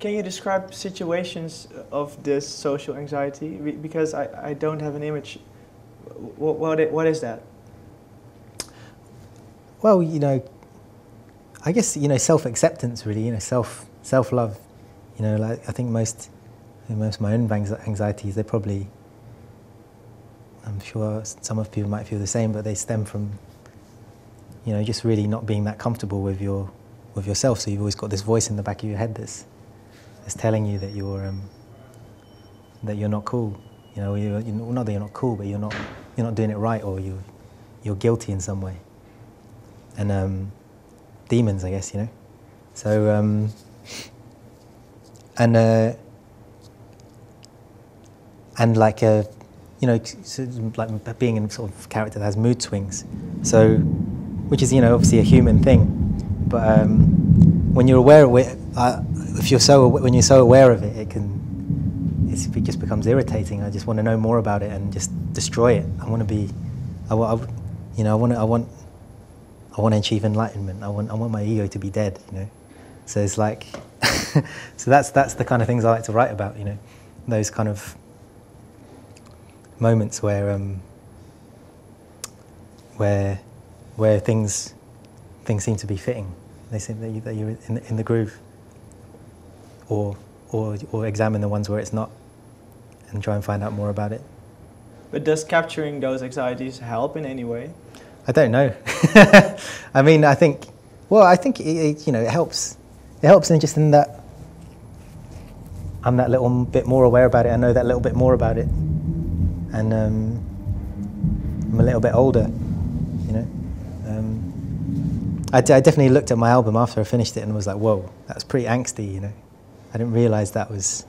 Can you describe situations of this social anxiety? Because I don't have an image. What is that? Well, I guess, self-acceptance really, self-love. Like I think most of my own anxieties, they're probably, I'm sure some of people might feel the same, but they stem from, just really not being that comfortable with yourself. So you've always got this voice in the back of your head that's telling you that you're not cool. Not that you're not cool, but you're not doing it right, or you're guilty in some way. And demons, I guess, So and like like being in sort of character that has mood swings. So, which is obviously a human thing, but when you're aware of it, when you're so aware of it, it just becomes irritating. I just want to know more about it and just destroy it. I want to achieve enlightenment. I want my ego to be dead. So it's like, so that's the kind of things I like to write about. Those kind of moments where things seem to be fitting. They seem that you're in the groove, or examine the ones where it's not, and try and find out more about it. But does capturing those anxieties help in any way? I don't know. I mean, I think it helps. It helps in just in that I'm that little bit more aware about it. I know that little bit more about it, and I'm a little bit older. I definitely looked at my album after I finished it and was like, whoa, that was pretty angsty. I didn't realize I was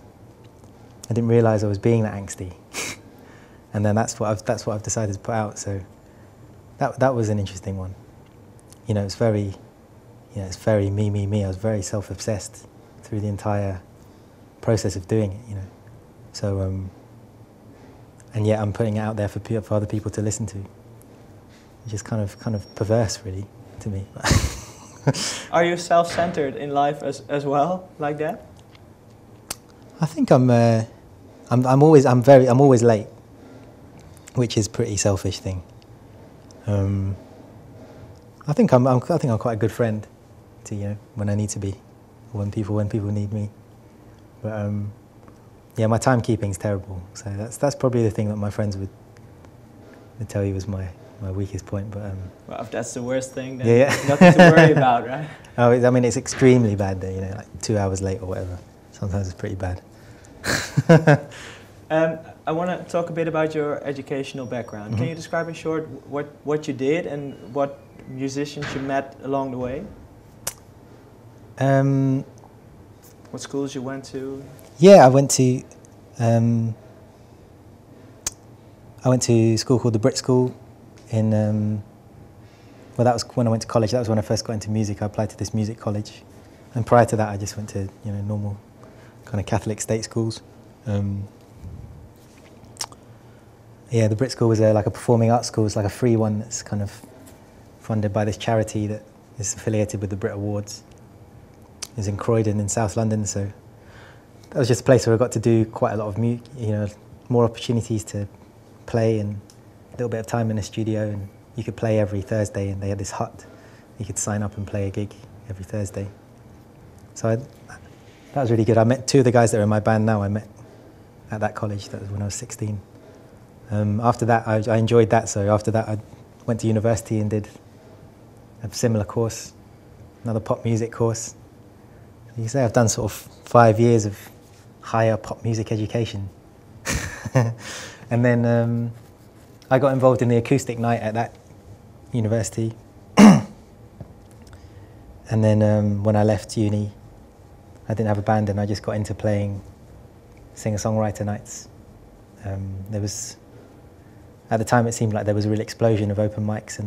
being that angsty. And then that's what I've decided to put out. So that was an interesting one. It's very me. I was very self-obsessed through the entire process of doing it. So and yet I'm putting it out there for other people to listen to. It's just kind of perverse, really, to me. Are you self-centered in life as well, like that? I think I'm always late, which is a pretty selfish thing. I think I'm quite a good friend to when I need to be, when people need me. But yeah, my timekeeping's terrible. So that's probably the thing that my friends would tell you was my weakest point. But well, if that's the worst thing, then nothing to worry about, right? Oh, I mean, it's extremely bad though. Like 2 hours late or whatever. Sometimes it's pretty bad. I want to talk a bit about your educational background. Mm-hmm. Can you describe in short what you did and what musicians you met along the way? What schools you went to? Yeah, I went to a school called the Brit School in, well, that was when I went to college. That was when I first got into music. I applied to this music college. And prior to that, I just went to, normal kind of Catholic state schools. Yeah, the Brit School was like a performing arts school. It's like a free one that's kind of funded by this charity that is affiliated with the Brit Awards. It was in Croydon in South London, so that was just a place where I got to do quite a lot of more opportunities to play and a little bit of time in the studio. And you could play every Thursday, and they had this hut. You could sign up and play a gig every Thursday. So that was really good. I met 2 of the guys that are in my band now. I met at that college. That was when I was 16. After that, I enjoyed that. So after that, I went to university and did a similar course, another pop music course. You can say I've done sort of 5 years of higher pop music education. And then I got involved in the acoustic night at that university. And then when I left uni, I didn't have a band, and I just got into playing singer-songwriter nights. There was, at the time, it seemed like there was a real explosion of open mics,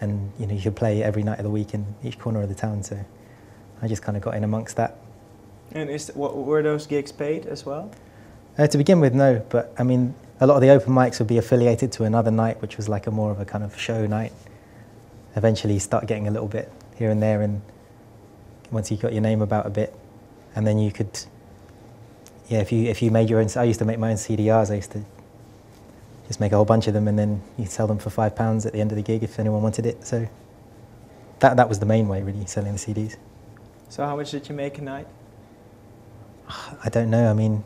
and you could play every night of the week in each corner of the town. So I just kind of got in amongst that. And were those gigs paid as well? To begin with, no. But I mean, a lot of the open mics would be affiliated to another night, which was like more of a kind of show night. Eventually, you start getting a little bit here and there, and once you got your name about a bit, and then you could, yeah, if you made your own, I used to make my own CDRs. I used to just make a whole bunch of them, and then you'd sell them for £5 at the end of the gig if anyone wanted it. So that was the main way, really, selling the CDs. So how much did you make a night? I don't know. I mean,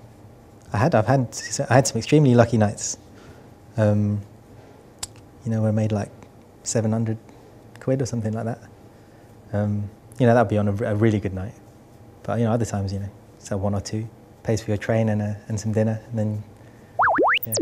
I had some extremely lucky nights. You know, where I made like 700 quid or something like that. You know, that'd be on a really good night. But you know, other times, you know, sell one or two, pays for your train and some dinner, and then yeah.